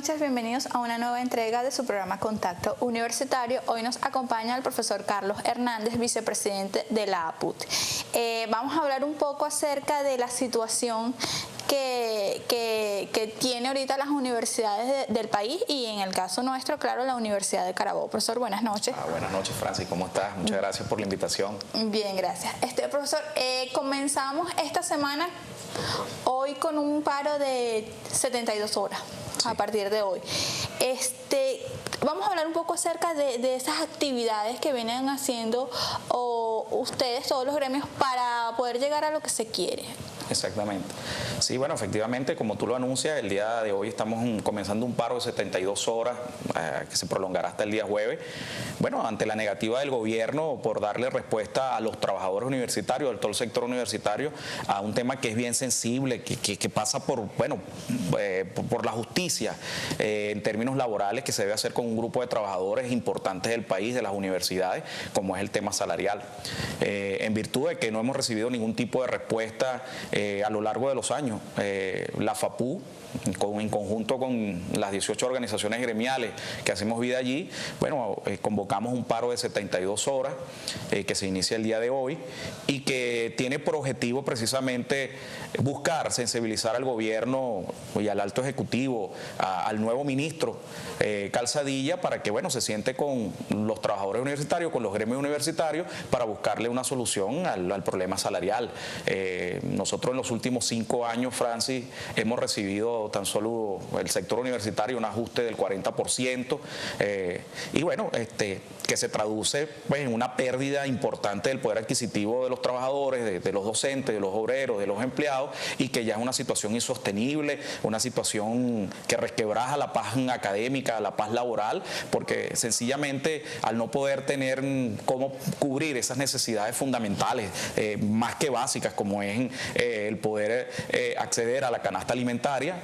noches, bienvenidos a una nueva entrega de su programa Contacto Universitario. Hoy nos acompaña el profesor Carlos Hernández, vicepresidente de la APUT. Vamos a hablar un poco acerca de la situación que tiene ahorita las universidades del país y en el caso nuestro, claro, la Universidad de Carabobo. Profesor, buenas noches. Buenas noches, Francis, ¿cómo estás? Muchas gracias por la invitación. Bien, gracias. Profesor, comenzamos esta semana hoy con un paro de 72 horas. Sí. A partir de hoy. Vamos a hablar un poco acerca de esas actividades que vienen haciendo ustedes, todos los gremios, para poder llegar a lo que se quiere. Exactamente. Sí, bueno, efectivamente, como tú lo anuncias, el día de hoy estamos comenzando un paro de 72 horas que se prolongará hasta el día jueves. Bueno, ante la negativa del gobierno por darle respuesta a los trabajadores universitarios, de todo el sector universitario, a un tema que es bien sensible, que pasa por la justicia en términos laborales, que se debe hacer con un grupo de trabajadores importantes del país, de las universidades, como es el tema salarial. En virtud de que no hemos recibido ningún tipo de respuesta a lo largo de los años, la FAPU, en conjunto con las 18 organizaciones gremiales que hacemos vida allí, bueno, convocamos un paro de 72 horas que se inicia el día de hoy y que tiene por objetivo precisamente buscar sensibilizar al gobierno y al alto ejecutivo, al nuevo ministro Calzadilla, para que, bueno, se siente con los trabajadores universitarios, con los gremios universitarios, para buscarle una solución al problema salarial. Nosotros en los últimos 5 años, Francis, hemos recibido tan solo el sector universitario un ajuste del 40%, y bueno, que se traduce pues en una pérdida importante del poder adquisitivo de los trabajadores, de los docentes, de los obreros, de los empleados, y que ya es una situación insostenible, una situación que resquebraja la paz académica, la paz laboral, porque sencillamente al no poder tener cómo cubrir esas necesidades fundamentales, más que básicas, como es el poder acceder a la canasta alimentaria,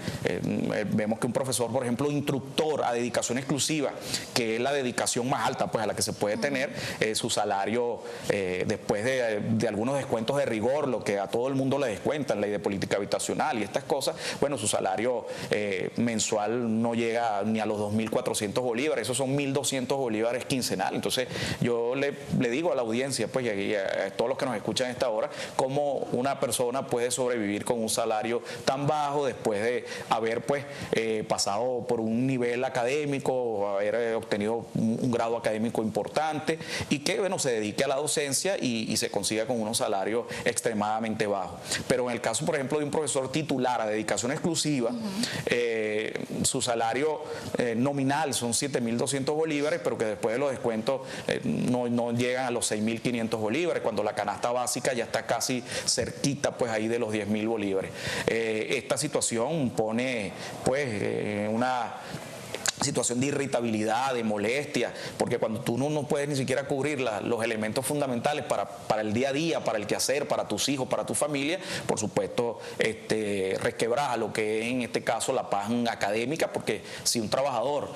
vemos que un profesor, por ejemplo, instructor a dedicación exclusiva, que es la dedicación más alta pues a la que se puede tener, su salario, después de algunos descuentos de rigor, lo que a todo el mundo le descuentan, ley de política habitacional y estas cosas, bueno, su salario mensual no llega ni a los 2.400 bolívares, esos son 1.200 bolívares quincenal. Entonces yo le digo a la audiencia, pues, y a todos los que nos escuchan a esta hora, cómo una persona puede sobrevivir con un salario tan bajo después de haber pues pasado por un nivel académico, haber obtenido un grado académico importante, y que, bueno, se dedique a la docencia y se consiga con unos salarios extremadamente bajos. Pero en el caso, por ejemplo, de un profesor titular a dedicación exclusiva, su salario nominal son 7.200 bolívares, pero que después de los descuentos no llegan a los 6.500 bolívares, cuando la canasta básica ya está casi cerquita pues ahí de los 10.000 bolívares. Esta situación pone pues una situación de irritabilidad, de molestia, porque cuando tú no puedes ni siquiera cubrir los elementos fundamentales para el día a día, para el quehacer, para tus hijos, para tu familia, por supuesto resquebraja lo que es en este caso la paz académica, porque si un trabajador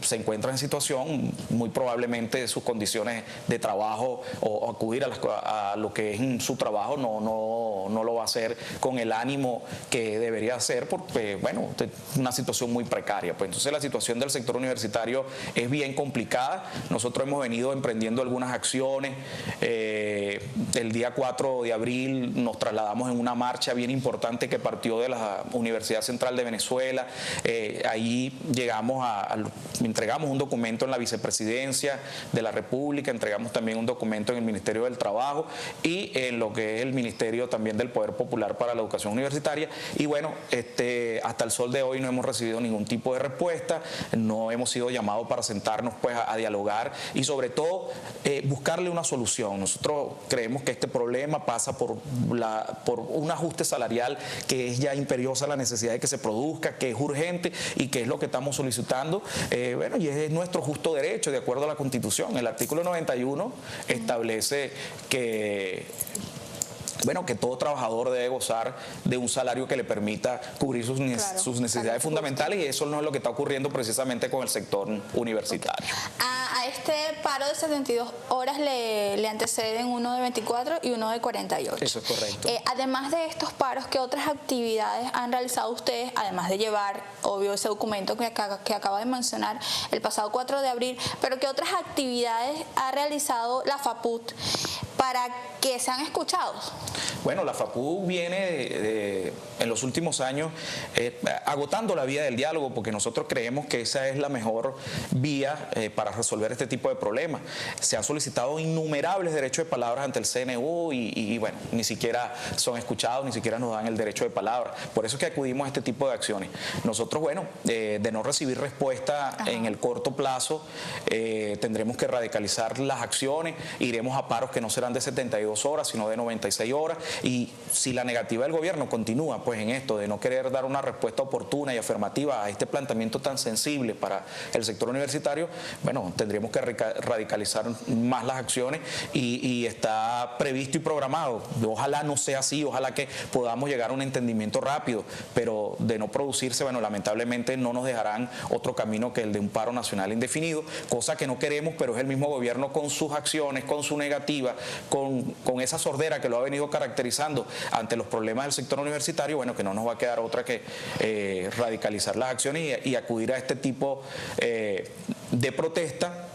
se encuentra en situación, muy probablemente sus condiciones de trabajo o acudir a lo que es en su trabajo no lo va a hacer con el ánimo que debería hacer, porque, bueno, una situación muy precaria. Pues entonces la situación del sector universitario es bien complicada. Nosotros hemos venido emprendiendo algunas acciones. El día 4 de abril nos trasladamos en una marcha bien importante que partió de la Universidad Central de Venezuela. Ahí entregamos un documento en la Vicepresidencia de la República, entregamos también un documento en el Ministerio del Trabajo y en lo que es el Ministerio también del Poder Popular para la Educación Universitaria. Y bueno, hasta el sol de hoy no hemos recibido ningún tipo de respuesta. No hemos sido llamados para sentarnos pues a dialogar y sobre todo buscarle una solución. Nosotros creemos que este problema pasa por un ajuste salarial que es ya imperiosa la necesidad de que se produzca, que es urgente y que es lo que estamos solicitando. Bueno, y es nuestro justo derecho de acuerdo a la Constitución. El artículo 91 establece que todo trabajador debe gozar de un salario que le permita cubrir sus necesidades fundamentales, y eso no es lo que está ocurriendo precisamente con el sector universitario. Okay. A A este paro de 72 horas le anteceden uno de 24 y uno de 48. Eso es correcto. Además de estos paros, ¿qué otras actividades han realizado ustedes, además de llevar, obvio, ese documento que acaba de mencionar el pasado 4 de abril, pero qué otras actividades ha realizado la FAPUT para que sean escuchados? Bueno, la FAPUT viene en los últimos años agotando la vía del diálogo, porque nosotros creemos que esa es la mejor vía para resolver este tipo de problemas. Se han solicitado innumerables derechos de palabra ante el CNU y bueno, ni siquiera son escuchados, ni siquiera nos dan el derecho de palabra. Por eso es que acudimos a este tipo de acciones. Nosotros, bueno, de no recibir respuesta en el corto plazo, tendremos que radicalizar las acciones, iremos a paros que no serán de 72 horas, sino de 96 horas, y si la negativa del gobierno continúa pues en esto de no querer dar una respuesta oportuna y afirmativa a este planteamiento tan sensible para el sector universitario, bueno, tendríamos que radicalizar más las acciones y está previsto y programado. Ojalá no sea así, ojalá que podamos llegar a un entendimiento rápido, pero de no producirse, bueno, lamentablemente no nos dejarán otro camino que el de un paro nacional indefinido, cosa que no queremos, pero es el mismo gobierno con sus acciones, con su negativa, con esa sordera que lo ha venido caracterizando ante los problemas del sector universitario, bueno, que no nos va a quedar otra que radicalizar las acciones y acudir a este tipo de protesta,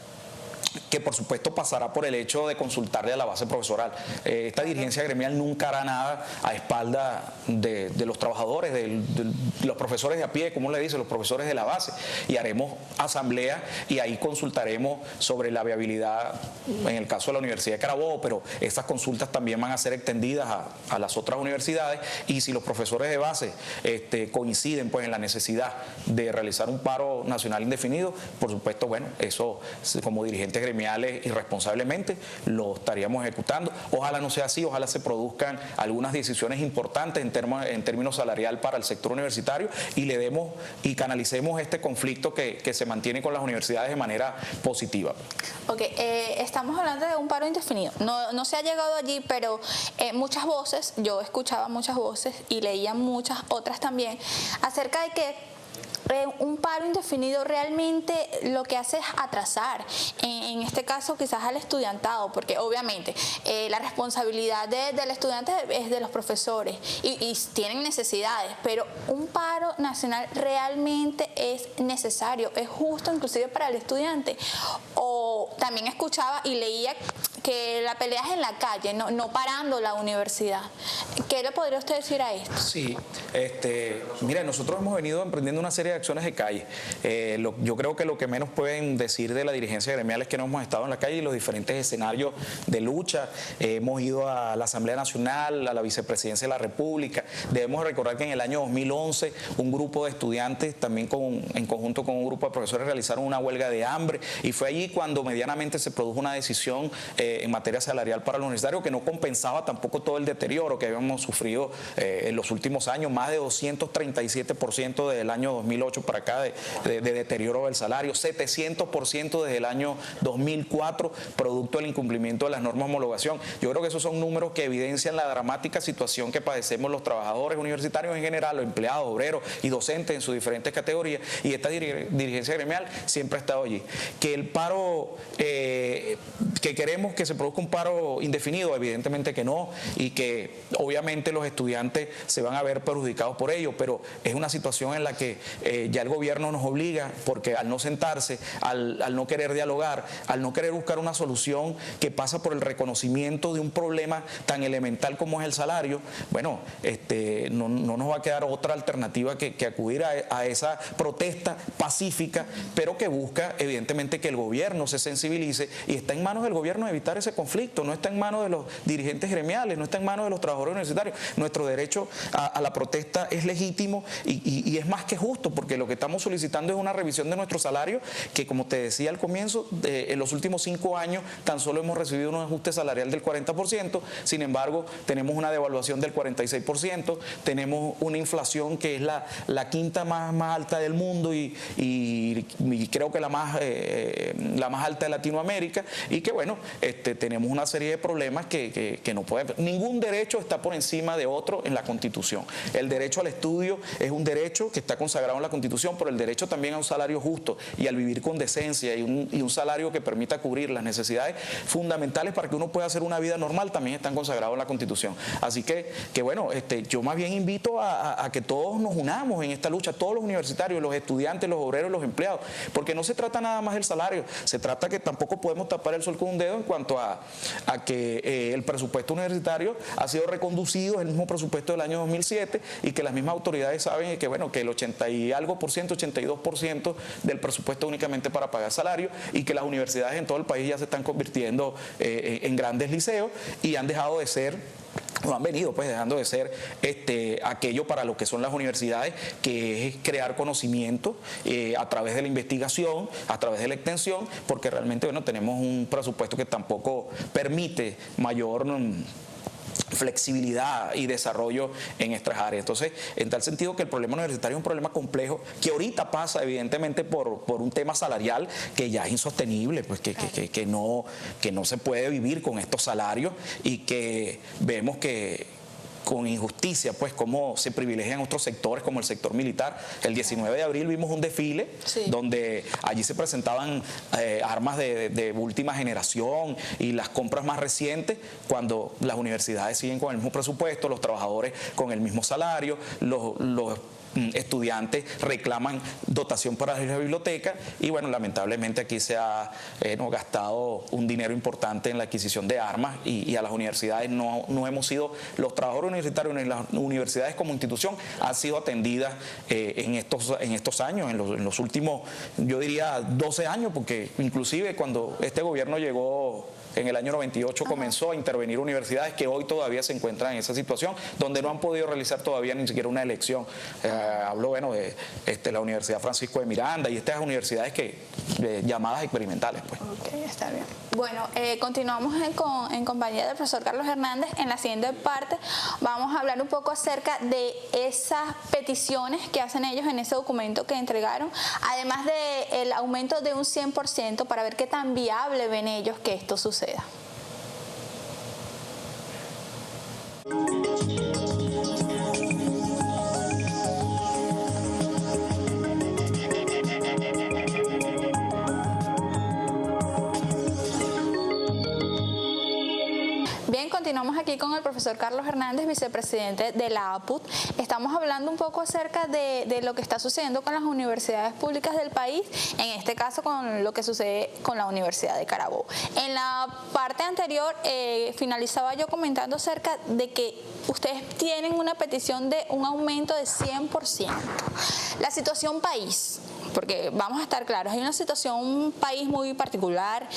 que por supuesto pasará por el hecho de consultarle a la base profesoral. Esta dirigencia gremial nunca hará nada a espalda de los trabajadores, de los profesores de a pie, como le dice, los profesores de la base, y haremos asamblea y ahí consultaremos sobre la viabilidad en el caso de la Universidad de Carabobo, pero estas consultas también van a ser extendidas a las otras universidades, y si los profesores de base coinciden pues en la necesidad de realizar un paro nacional indefinido, por supuesto, bueno, eso como dirigentes gremiales irresponsablemente lo estaríamos ejecutando. Ojalá no sea así, ojalá se produzcan algunas decisiones importantes en términos salarial para el sector universitario y le demos y canalicemos este conflicto que se mantiene con las universidades de manera positiva. Ok, estamos hablando de un paro indefinido. No se ha llegado allí, pero muchas voces, yo escuchaba muchas voces y leía muchas otras también, acerca de que un paro indefinido realmente lo que hace es atrasar, en este caso quizás al estudiantado, porque obviamente la responsabilidad del estudiante es de los profesores y tienen necesidades, pero un paro nacional realmente es necesario, es justo inclusive para el estudiante. O también escuchaba y leía que la pelea es en la calle, no parando la universidad. ¿Qué le podría usted decir a esto? Sí, mira, nosotros hemos venido emprendiendo una serie de acciones de calle. Yo creo que lo que menos pueden decir de la dirigencia gremial es que no hemos estado en la calle y los diferentes escenarios de lucha. Hemos ido a la Asamblea Nacional, a la Vicepresidencia de la República. Debemos recordar que en el año 2011 un grupo de estudiantes, también en conjunto con un grupo de profesores, realizaron una huelga de hambre, y fue allí cuando medianamente se produjo una decisión en materia salarial para el universitario que no compensaba tampoco todo el deterioro que habíamos sufrido en los últimos años, más de 237% desde el año 2008 para acá de deterioro del salario, 700% desde el año 2004, producto del incumplimiento de las normas de homologación. Yo creo que esos son números que evidencian la dramática situación que padecemos los trabajadores universitarios en general, los empleados, obreros y docentes en sus diferentes categorías, y esta dirigencia gremial siempre ha estado allí. Que el paro, que queremos que se produzca un paro indefinido, evidentemente que no, y que obviamente los estudiantes se van a ver perjudicados por ello, pero es una situación en la que ya el gobierno nos obliga, porque al no sentarse, al no querer dialogar, al no querer buscar una solución que pasa por el reconocimiento de un problema tan elemental como es el salario, bueno, no nos va a quedar otra alternativa que acudir a esa protesta pacífica, pero que busca evidentemente que el gobierno se sensibilice, y está en manos del gobierno evitar ese conflicto, no está en manos de los dirigentes gremiales, no está en manos de los trabajadores universitarios. Nuestro derecho a la protesta es legítimo y es más que justo, porque lo que estamos solicitando es una revisión de nuestro salario, que como te decía al comienzo, en los últimos 5 años tan solo hemos recibido un ajuste salarial del 40%, sin embargo tenemos una devaluación del 46%, tenemos una inflación que es la quinta más alta del mundo y creo que la más alta de Latinoamérica, y que bueno, tenemos una serie de problemas que no podemos. Ningún derecho está por encima de otro en la Constitución. El derecho al estudio es un derecho que está consagrado en la Constitución, pero el derecho también a un salario justo y al vivir con decencia y un salario que permita cubrir las necesidades fundamentales para que uno pueda hacer una vida normal también están consagrados en la Constitución. Así que bueno, yo más bien invito a que todos nos unamos en esta lucha, todos los universitarios, los estudiantes, los obreros, los empleados, porque no se trata nada más del salario, se trata que tampoco podemos tapar el sol con un dedo en cuanto a que el presupuesto universitario ha sido reconducido, es el mismo presupuesto del año 2007 y que las mismas autoridades saben que bueno, que el 80 y algo por ciento, 82% del presupuesto únicamente para pagar salario y que las universidades en todo el país ya se están convirtiendo en grandes liceos y han dejado de ser o han venido pues dejando de ser aquello para lo que son las universidades, que es crear conocimiento a través de la investigación, a través de la extensión, porque realmente bueno, tenemos un presupuesto que tampoco permite mayor flexibilidad y desarrollo en estas áreas. Entonces, en tal sentido que el problema universitario es un problema complejo que ahorita pasa evidentemente por un tema salarial que ya es insostenible, pues que no se puede vivir con estos salarios y que vemos que con injusticia, pues cómo se privilegian otros sectores como el sector militar. El 19 de abril vimos un desfile donde allí se presentaban armas de última generación y las compras más recientes, cuando las universidades siguen con el mismo presupuesto, los trabajadores con el mismo salario, los estudiantes reclaman dotación para la biblioteca y bueno, lamentablemente aquí se ha gastado un dinero importante en la adquisición de armas y a las universidades no hemos sido, los trabajadores universitarios en las universidades como institución han sido atendidas en estos años, en los últimos, yo diría 12 años, porque inclusive cuando este gobierno llegó en el año 98 comenzó a intervenir universidades que hoy todavía se encuentran en esa situación, donde no han podido realizar todavía ni siquiera una elección. Hablo bueno de la Universidad Francisco de Miranda y estas universidades llamadas experimentales. Pues. Ok, está bien. Bueno, continuamos en compañía del profesor Carlos Hernández. En la siguiente parte vamos a hablar un poco acerca de esas peticiones que hacen ellos en ese documento que entregaron, además del aumento de un 100% para ver qué tan viable ven ellos que esto suceda. Bien, continuamos aquí con el profesor Carlos Hernández, vicepresidente de la APUT. Estamos hablando un poco acerca de lo que está sucediendo con las universidades públicas del país, en este caso con lo que sucede con la Universidad de Carabobo. En la parte anterior finalizaba yo comentando acerca de que ustedes tienen una petición de un aumento de 100%. La situación país, porque vamos a estar claros, hay una situación país muy particular,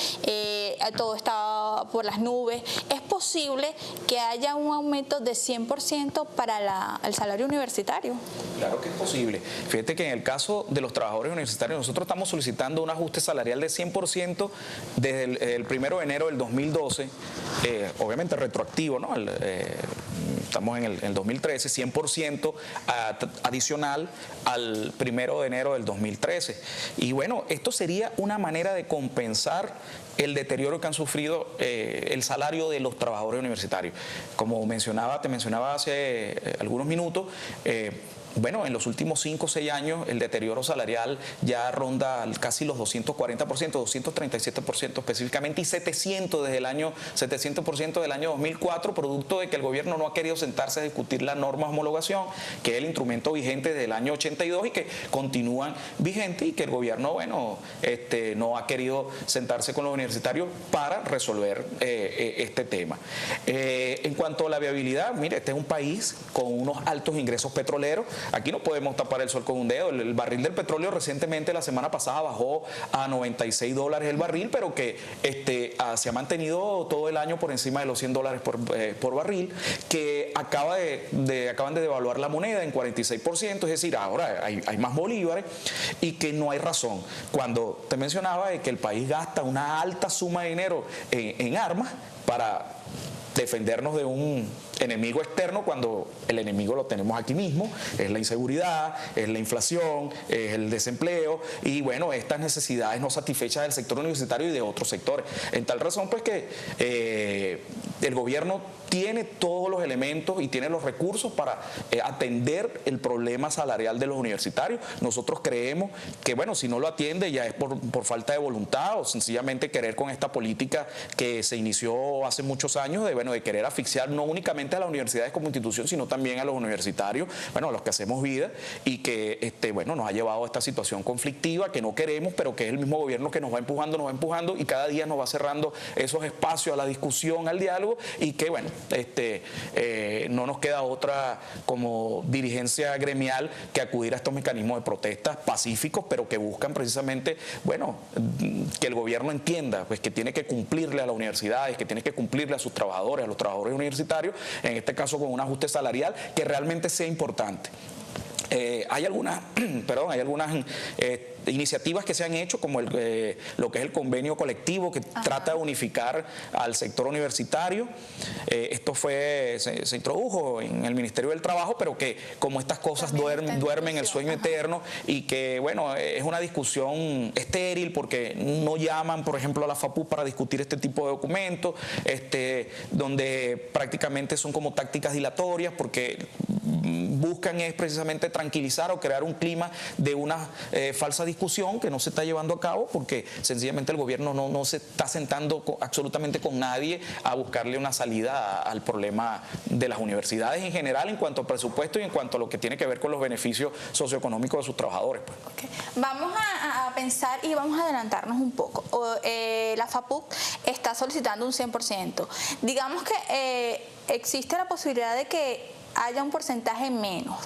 todo está por las nubes. ¿Es posible que haya un aumento de 100% para el salario universitario? Claro que es posible. Fíjate que en el caso de los trabajadores universitarios, nosotros estamos solicitando un ajuste salarial de 100% desde el 1 de enero del 2012, obviamente retroactivo, ¿no? Estamos en el 2013, 100% adicional al 1 de enero del 2013. Y bueno, esto sería una manera de compensar el deterioro que han sufrido el salario de los trabajadores universitarios. Como te mencionaba hace algunos minutos, bueno, en los últimos 5 o 6 años el deterioro salarial ya ronda casi los 240%, 237% específicamente, y 700% desde el año 2004, producto de que el gobierno no ha querido sentarse a discutir la norma de homologación, que es el instrumento vigente desde el año 82 y que continúan vigentes, y que el gobierno, bueno, no ha querido sentarse con los universitarios para resolver este tema. En cuanto a la viabilidad, mire, este es un país con unos altos ingresos petroleros. Aquí no podemos tapar el sol con un dedo. El barril del petróleo recientemente, la semana pasada, bajó a $96 el barril, pero que se ha mantenido todo el año por encima de los $100 por barril, que acaban de devaluar la moneda en 46%, es decir, ahora hay más bolívares, y que no hay razón. Cuando te mencionaba de que el país gasta una alta suma de dinero en armas para defendernos de un enemigo externo cuando el enemigo lo tenemos aquí mismo, es la inseguridad, es la inflación, es el desempleo y bueno, estas necesidades no satisfechas del sector universitario y de otros sectores. En tal razón pues que el gobierno tiene todos los elementos y tiene los recursos para atender el problema salarial de los universitarios. Nosotros creemos que, bueno, si no lo atiende ya es por falta de voluntad o sencillamente querer con esta política que se inició hace muchos años de querer asfixiar no únicamente a las universidades como institución, sino también a los universitarios, bueno, a los que hacemos vida y que, bueno, nos ha llevado a esta situación conflictiva que no queremos, pero que es el mismo gobierno que nos va empujando y cada día nos va cerrando esos espacios a la discusión, al diálogo y que, bueno, no nos queda otra como dirigencia gremial que acudir a estos mecanismos de protesta pacíficos, pero que buscan precisamente, bueno, que el gobierno entienda pues que tiene que cumplirle a las universidades, que tiene que cumplirle a sus trabajadores, a los trabajadores universitarios, en este caso con un ajuste salarial que realmente sea importante. Hay algunas, iniciativas que se han hecho, como lo que es el convenio colectivo que trata de unificar al sector universitario. Esto se introdujo en el Ministerio del Trabajo, pero que como estas cosas duermen el sueño eterno y que, bueno, es una discusión estéril porque no llaman, por ejemplo, a la FAPU para discutir este tipo de documentos, donde prácticamente son como tácticas dilatorias porque buscan es precisamente tranquilizar o crear un clima de una falsa discusión que no se está llevando a cabo porque sencillamente el gobierno no se está sentando absolutamente con nadie a buscarle una salida al problema de las universidades en general en cuanto a presupuesto y en cuanto a lo que tiene que ver con los beneficios socioeconómicos de sus trabajadores. Pues. Okay. Vamos a pensar y vamos a adelantarnos un poco. La FAPUC está solicitando un 100%. Digamos que existe la posibilidad de que haya un porcentaje menos.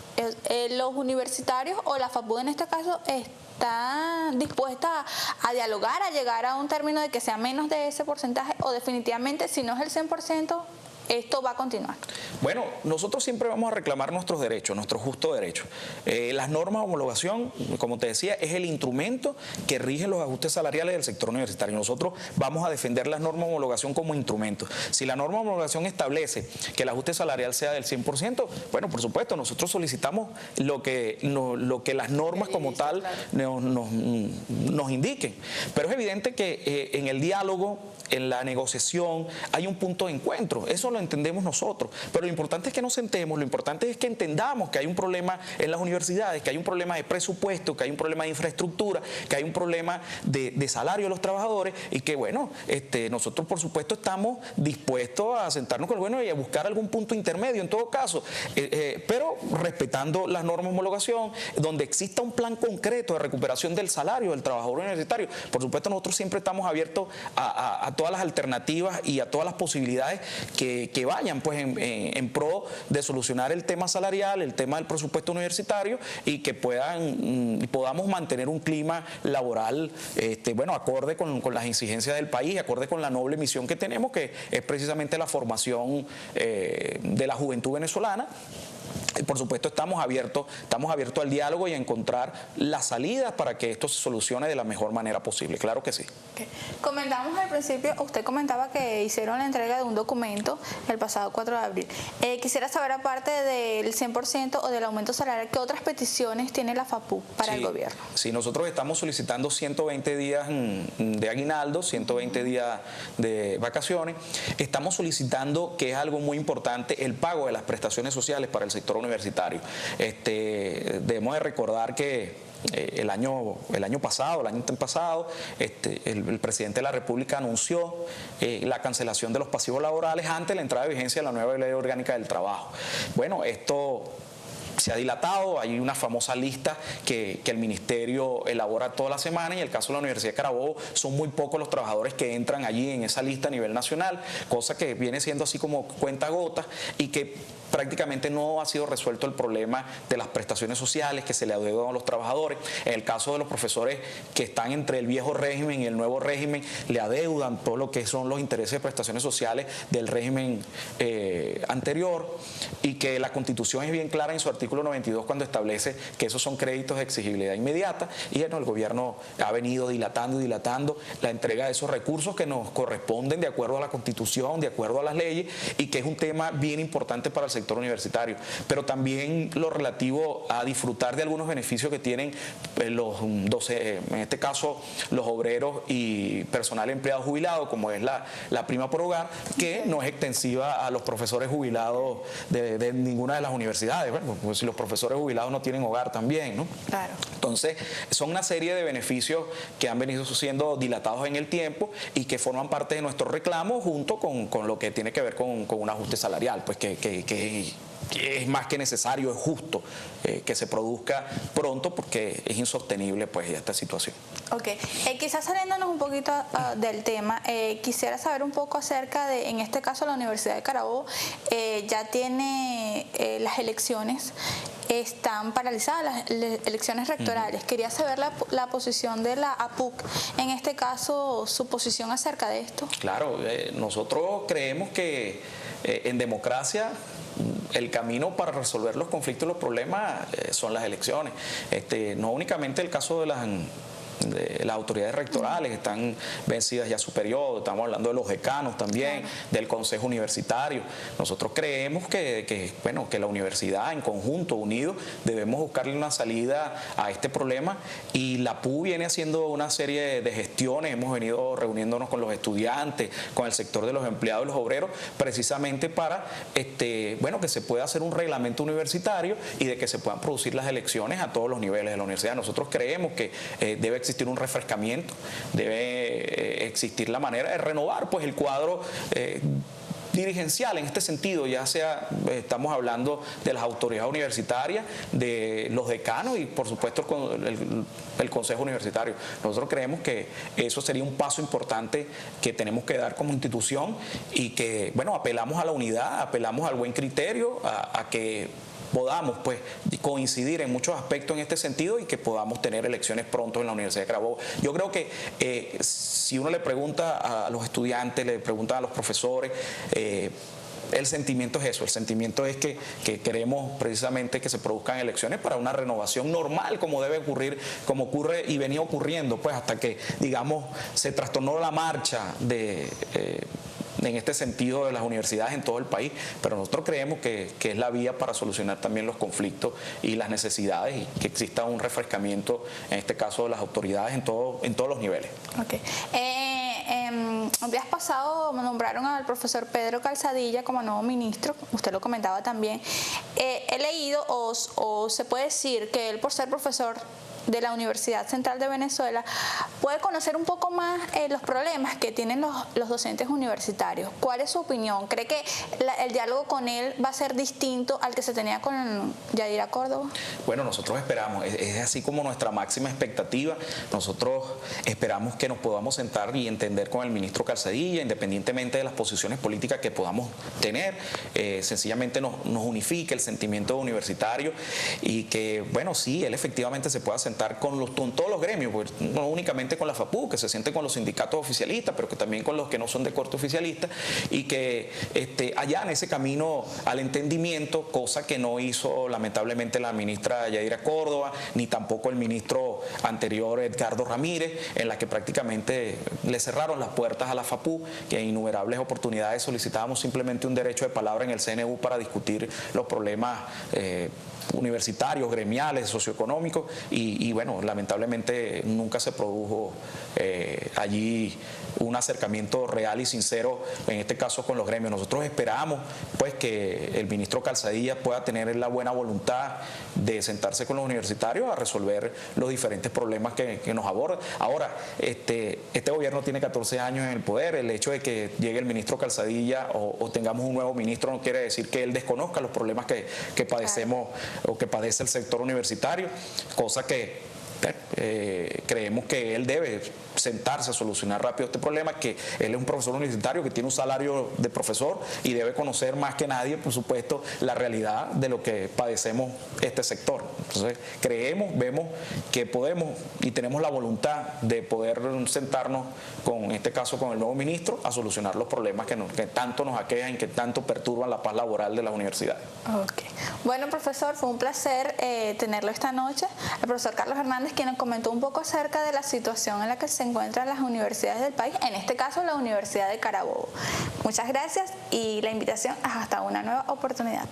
Los universitarios o la FAPUC en este caso está dispuesta a dialogar, a llegar a un término de que sea menos de ese porcentaje o definitivamente si no es el 100%, esto va a continuar. Bueno, nosotros siempre vamos a reclamar nuestros derechos, nuestro justo derecho. Las normas de homologación, como te decía, es el instrumento que rige los ajustes salariales del sector universitario. Nosotros vamos a defender las normas de homologación como instrumento. Si la norma de homologación establece que el ajuste salarial sea del 100%, bueno, por supuesto, nosotros solicitamos lo que las normas como tal nos indiquen. Pero es evidente que en el diálogo, en la negociación, hay un punto de encuentro. Eso lo entendemos nosotros. Pero lo importante es que nos sentemos, lo importante es que entendamos que hay un problema en las universidades, que hay un problema de presupuesto, que hay un problema de infraestructura, que hay un problema de salario de los trabajadores y que, bueno, nosotros por supuesto estamos dispuestos a sentarnos con el gobierno y a buscar algún punto intermedio en todo caso, pero respetando las normas de homologación, donde exista un plan concreto de recuperación del salario del trabajador universitario. Por supuesto, nosotros siempre estamos abiertos a todas las alternativas y a todas las posibilidades que vayan pues en pro de solucionar el tema salarial, el tema del presupuesto universitario y que podamos mantener un clima laboral bueno, acorde con las exigencias del país, acorde con la noble misión que tenemos, que es precisamente la formación de la juventud venezolana. Y por supuesto estamos abiertos al diálogo y a encontrar las salidas para que esto se solucione de la mejor manera posible, claro que sí. Okay. Comentamos al principio, usted comentaba que hicieron la entrega de un documento el pasado 4 de abril. Quisiera saber, aparte del 100% o del aumento salarial, ¿qué otras peticiones tiene la FAPUC para el gobierno? Sí, nosotros estamos solicitando 120 días de aguinaldo, 120 días de vacaciones. Estamos solicitando, que es algo muy importante, el pago de las prestaciones sociales para el sector universitario. Debemos de recordar que el año pasado, el presidente de la República anunció la cancelación de los pasivos laborales ante la entrada de vigencia de la nueva Ley Orgánica del Trabajo. Bueno, esto se ha dilatado, hay una famosa lista que el ministerio elabora toda la semana y en el caso de la Universidad de Carabobo son muy pocos los trabajadores que entran allí en esa lista a nivel nacional, cosa que viene siendo así como cuentagotas y que prácticamente no ha sido resuelto el problema de las prestaciones sociales que se le adeudan a los trabajadores. En el caso de los profesores que están entre el viejo régimen y el nuevo régimen, le adeudan todo lo que son los intereses de prestaciones sociales del régimen anterior y que la Constitución es bien clara en su artículo artículo 92 cuando establece que esos son créditos de exigibilidad inmediata, y bueno, el gobierno ha venido dilatando y dilatando la entrega de esos recursos que nos corresponden de acuerdo a la Constitución, de acuerdo a las leyes, y que es un tema bien importante para el sector universitario, pero también lo relativo a disfrutar de algunos beneficios que tienen los en este caso los obreros y personal empleado jubilado, como es la prima por hogar, que no es extensiva a los profesores jubilados de ninguna de las universidades. Bueno, pues si los profesores jubilados no tienen hogar también, ¿no? Claro. Entonces, son una serie de beneficios que han venido siendo dilatados en el tiempo y que forman parte de nuestro reclamo, junto con lo que tiene que ver con un ajuste salarial, pues que es más que necesario, es justo que se produzca pronto, porque es insostenible pues esta situación. Ok, quizás saliéndonos un poquito del tema, quisiera saber un poco acerca de, en este caso, la Universidad de Carabobo ya tiene las elecciones, están paralizadas las elecciones rectorales. Quería saber la posición de la APUC, en este caso, su posición acerca de esto. Claro, nosotros creemos que en democracia el camino para resolver los conflictos y los problemas son las elecciones. No únicamente el caso de las autoridades rectorales, están vencidas ya su periodo, estamos hablando de los decanos también, claro, del Consejo Universitario. Nosotros creemos que la universidad en conjunto, unido, debemos buscarle una salida a este problema, y la PU viene haciendo una serie de gestiones. Hemos venido reuniéndonos con los estudiantes, con el sector de los empleados y los obreros, precisamente para que se pueda hacer un reglamento universitario y de que se puedan producir las elecciones a todos los niveles de la universidad. Nosotros creemos que debe existir un refrescamiento, debe existir la manera de renovar pues el cuadro dirigencial en este sentido, ya sea, estamos hablando de las autoridades universitarias, de los decanos y por supuesto el Consejo Universitario. Nosotros creemos que eso sería un paso importante que tenemos que dar como institución, y que apelamos a la unidad, apelamos al buen criterio, a que podamos pues coincidir en muchos aspectos en este sentido, y que podamos tener elecciones pronto en la Universidad de Carabobo. Yo creo que si uno le pregunta a los estudiantes, le pregunta a los profesores, el sentimiento es eso, el sentimiento es que queremos precisamente que se produzcan elecciones para una renovación normal, como debe ocurrir, como ocurre y venía ocurriendo pues hasta que, digamos, se trastornó la marcha en este sentido de las universidades en todo el país, pero nosotros creemos que es la vía para solucionar también los conflictos y las necesidades, y que exista un refrescamiento, en este caso de las autoridades en todos los niveles. Okay. Días pasados nombraron al profesor Pedro Calzadilla como nuevo ministro, usted lo comentaba también. He leído o se puede decir que él, por ser profesor de la Universidad Central de Venezuela, puede conocer un poco más los problemas que tienen los docentes universitarios. ¿Cuál es su opinión? ¿Cree que el diálogo con él va a ser distinto al que se tenía con Yadira Córdoba? Bueno, nosotros esperamos, es así como nuestra máxima expectativa. Nosotros esperamos que nos podamos sentar y entender con el ministro Calzadilla, independientemente de las posiciones políticas que podamos tener, sencillamente nos unifique el sentimiento universitario, y que, sí, él efectivamente se pueda sentar con todos los gremios, pues, no únicamente con la FAPU, que se siente con los sindicatos oficialistas, pero que también con los que no son de corte oficialista, y que allanen ese camino al entendimiento, cosa que no hizo lamentablemente la ministra Yadira Córdoba, ni tampoco el ministro anterior Edgardo Ramírez, en la que prácticamente le cerraron las puertas a la FAPU, que en innumerables oportunidades solicitábamos simplemente un derecho de palabra en el CNU para discutir los problemas universitarios, gremiales, socioeconómicos, y lamentablemente nunca se produjo allí un acercamiento real y sincero, en este caso con los gremios. Nosotros esperamos pues que el ministro Calzadilla pueda tener la buena voluntad de sentarse con los universitarios a resolver los diferentes problemas que nos abordan. Ahora, este gobierno tiene 14 años en el poder. El hecho de que llegue el ministro Calzadilla o tengamos un nuevo ministro no quiere decir que él desconozca los problemas que padecemos, claro, o que padece el sector universitario, cosa que creemos que él debe sentarse a solucionar rápido este problema, que él es un profesor universitario que tiene un salario de profesor y debe conocer más que nadie, por supuesto, la realidad de lo que padecemos este sector. Entonces, vemos que podemos y tenemos la voluntad de poder sentarnos, en este caso con el nuevo ministro, a solucionar los problemas que tanto nos aquejan y que tanto perturban la paz laboral de las universidades. Okay. Bueno, profesor, fue un placer tenerlo esta noche. El profesor Carlos Hernández, quien nos comentó un poco acerca de la situación en la que se encuentran las universidades del país, en este caso la Universidad de Carabobo. Muchas gracias y la invitación es hasta una nueva oportunidad.